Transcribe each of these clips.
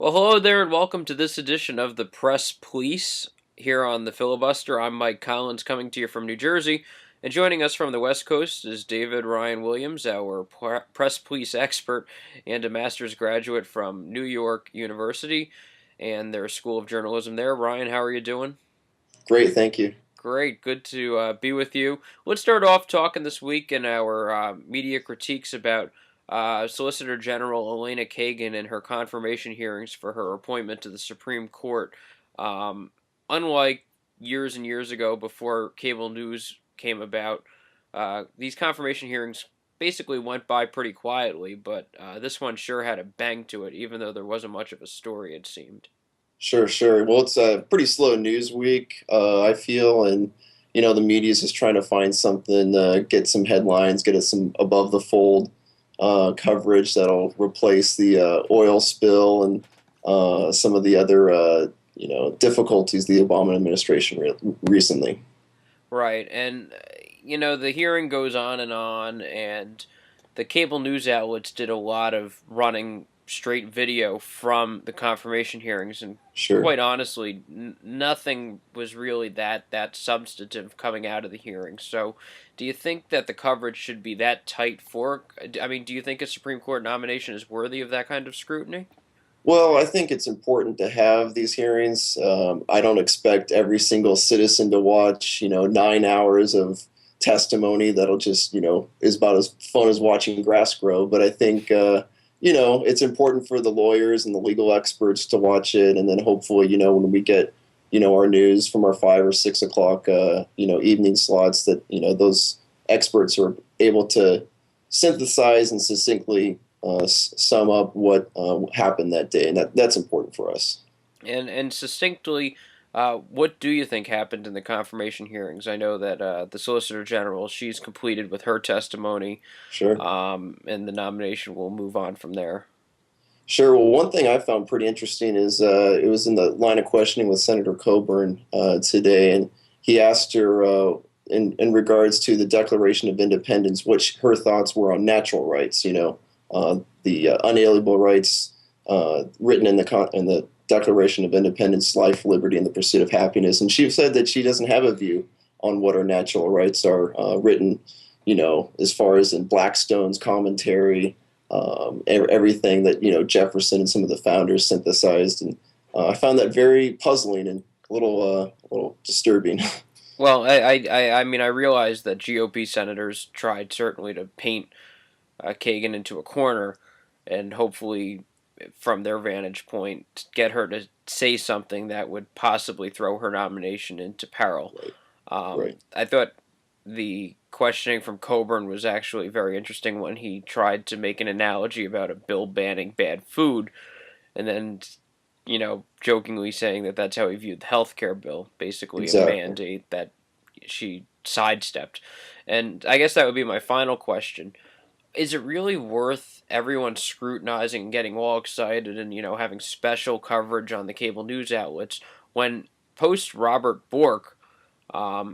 Well, hello there, and welcome to this edition of the Press Police here on the Filibuster. I'm Mike Collins, coming to you from New Jersey, and joining us from the West Coast is David Ryan Williams, our Press Police expert and a master's graduate from New York University and their School of Journalism there. Ryan, how are you doing? Great, thank you. Great, good to be with you. Let's start off talking this week in our media critiques about Solicitor General Elena Kagan and her confirmation hearings for her appointment to the Supreme Court. Um, Unlike years and years ago before cable news came about, these confirmation hearings basically went by pretty quietly, but this one sure had a bang to it, even though there wasn't much of a story, it seemed. Sure, sure. Well, it's a pretty slow news week, I feel, and the media is just trying to find something, get some headlines, get us some above the fold coverage that'll replace the oil spill and some of the other difficulties the Obama administration recently. Right, and the hearing goes on, and the cable news outlets did a lot of running straight video from the confirmation hearings, and Sure. quite honestly, nothing was really that substantive coming out of the hearing. So, do you think that the coverage should be that tight for? I mean, do you think a Supreme Court nomination is worthy of that kind of scrutiny? Well, I think it's important to have these hearings. I don't expect every single citizen to watch, 9 hours of testimony that'll just, is about as fun as watching grass grow. But I think, it's important for the lawyers and the legal experts to watch it. And then hopefully, when we get, our news from our 5 or 6 o'clock, evening slots that, those experts are able to synthesize and succinctly sum up what happened that day, and that's important for us. And succinctly, what do you think happened in the confirmation hearings? I know that the Solicitor General, she's completed with her testimony, Sure, and the nomination will move on from there. sure. Well, one thing I found pretty interesting is it was in the line of questioning with Senator Coburn today, and he asked her in regards to the Declaration of Independence, what her thoughts were on natural rights. The unalienable rights written in the Declaration of Independence, life, liberty, and the pursuit of happiness. And she said that she doesn't have a view on what our natural rights are, written, as far as in Blackstone's commentary, everything that, Jefferson and some of the founders synthesized. And I found that very puzzling and a little disturbing. Well, I mean, I realize that GOP senators tried certainly to paint Kagan into a corner, and hopefully, from their vantage point, get her to say something that would possibly throw her nomination into peril. Right, right. I thought the questioning from Coburn was actually very interesting when he tried to make an analogy about a bill banning bad food, and then, jokingly saying that that's how he viewed the health care bill, basically a Exactly. mandate that she sidestepped. And I guess that would be my final question. Is it really worth everyone scrutinizing and getting all excited and, having special coverage on the cable news outlets when post Robert Bork,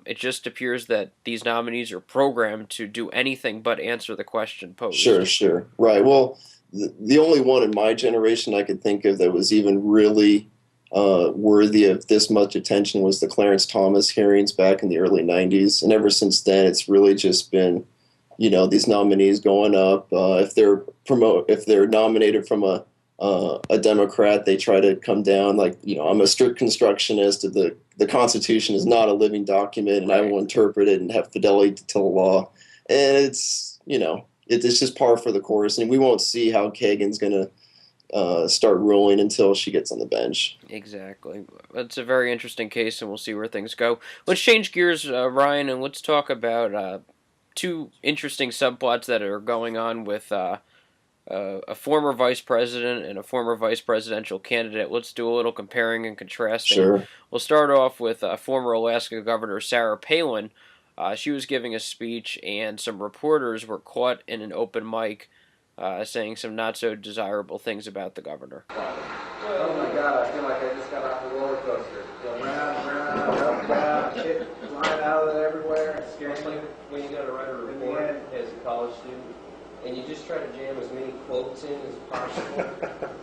it just appears that these nominees are programmed to do anything but answer the question Sure, posed? sure. Right. Well, the only one in my generation I could think of that was even really worthy of this much attention was the Clarence Thomas hearings back in the early 90s. And ever since then, it's really just been, these nominees going up. If they're nominated from a Democrat, they try to come down like, I'm a strict constructionist. The Constitution is not a living document, and I Right. will interpret it and have fidelity to the law. And it's just par for the course, and we won't see how Kagan's going to start ruling until she gets on the bench. Exactly. It's a very interesting case, and we'll see where things go. Let's change gears, Ryan, and let's talk about two interesting subplots that are going on with a former vice president and a former vice presidential candidate. Let's do a little comparing and contrasting. Sure. We'll start off with former Alaska Governor Sarah Palin. She was giving a speech, and some reporters were caught in an open mic saying some not so desirable things about the governor. Oh my God, I feel like I just got off a roller coaster. Go round and round, up and down, shit flying out of it everywhere. It's scaring me. When you got to write a report as a college student, and you just try to jam as many quotes in as possible,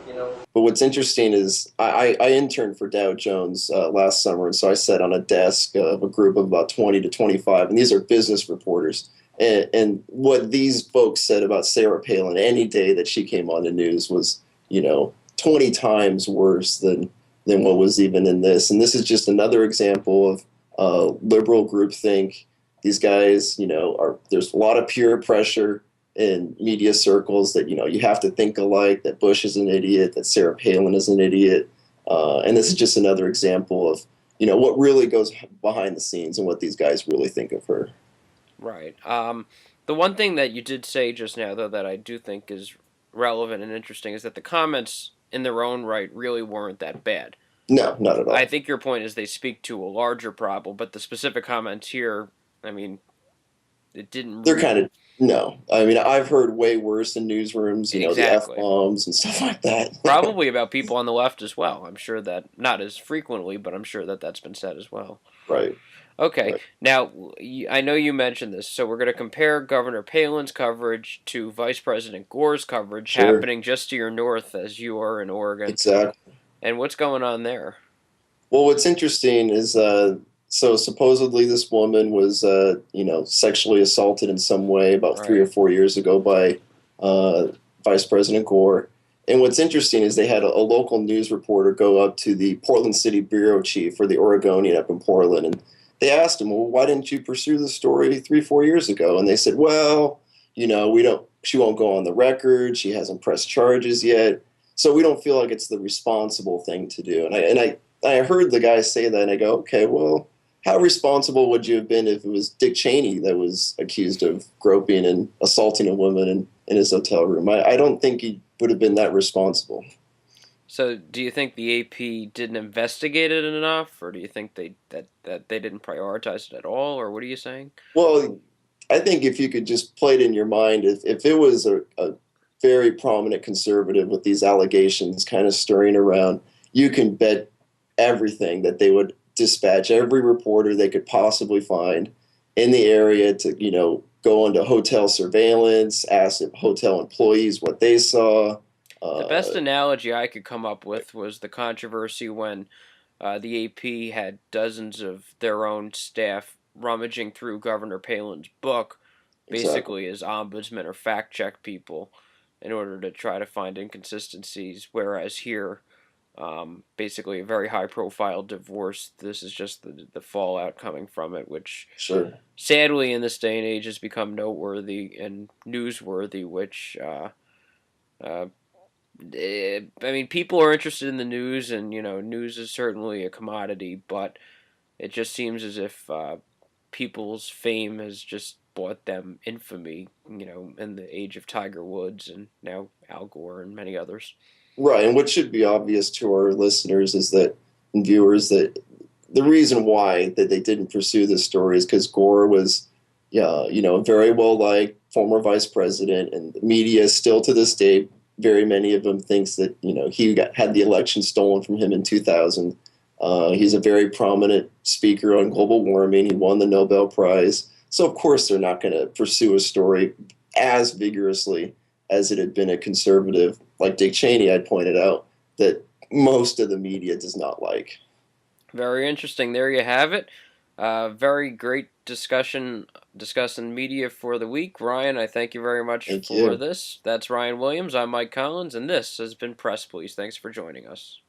you know. But what's interesting is I interned for Dow Jones last summer, and so I sat on a desk of a group of about 20 to 25, and these are business reporters. And what these folks said about Sarah Palin any day that she came on the news was, 20 times worse than what was even in this. And this is just another example of liberal groupthink. These guys, there's a lot of peer pressure in media circles that you have to think alike, that Bush is an idiot, that Sarah Palin is an idiot, and this is just another example of what really goes behind the scenes and what these guys really think of her. Right. The one thing that you did say just now, though, that I do think is relevant and interesting is that the comments in their own right really weren't that bad. No, not at all. I think your point is they speak to a larger problem, but the specific comments here, I mean, it didn't. They're kind of no. I mean, I've heard way worse in newsrooms. The Exactly. F-bombs and stuff like that. Probably about people on the left as well. I'm sure that not as frequently, but I'm sure that that's been said as well. Right. Okay. Right. Now, I know you mentioned this, so we're going to compare Governor Palin's coverage to Vice President Gore's coverage Sure. happening just to your north as you are in Oregon. Exactly. And what's going on there? Well, what's interesting is so supposedly this woman was sexually assaulted in some way about Right. 3 or 4 years ago by Vice President Gore. And what's interesting is they had a local news reporter go up to the Portland City bureau chief for the Oregonian up in Portland, and they asked him, "Well, why didn't you pursue the story 3, 4 years ago?" And they said, "Well, we don't. She won't go on the record. She hasn't pressed charges yet, so we don't feel like it's the responsible thing to do." And I heard the guy say that, and I go, "Okay, well, how responsible would you have been if it was Dick Cheney that was accused of groping and assaulting a woman in his hotel room? I don't think he would have been that responsible." So, do you think the AP didn't investigate it enough, or do you think that they didn't prioritize it at all, or what are you saying? Well, I think if you could just play it in your mind, if it was a very prominent conservative with these allegations kind of stirring around, you can bet everything that they would dispatch every reporter they could possibly find in the area to, go into hotel surveillance, ask hotel employees what they saw. The best analogy I could come up with was the controversy when the AP had dozens of their own staff rummaging through Governor Palin's book, basically as ombudsmen or fact check people, in order to try to find inconsistencies. Whereas here, basically a very high profile divorce, this is just the fallout coming from it, which Sure. sadly in this day and age has become noteworthy and newsworthy, which I mean, people are interested in the news, and news is certainly a commodity, but it just seems as if people's fame has just bought them infamy, in the age of Tiger Woods and now Al Gore and many others. Right, and what should be obvious to our listeners is that and viewers that the reason why that they didn't pursue this story is because Gore was, yeah, a very well liked former vice president, and the media still to this day, very many of them thinks that he had the election stolen from him in 2000. He's a very prominent speaker on global warming. He won the Nobel Prize, so of course they're not going to pursue a story as vigorously as it had been a conservative like Dick Cheney, I pointed out, that most of the media does not like. Very interesting. There you have it. Very great discussion discussing media for the week. Ryan, I thank you very much Thank for you. this. That's Ryan Williams. I'm Mike Collins, and this has been Press Please. Thanks for joining us.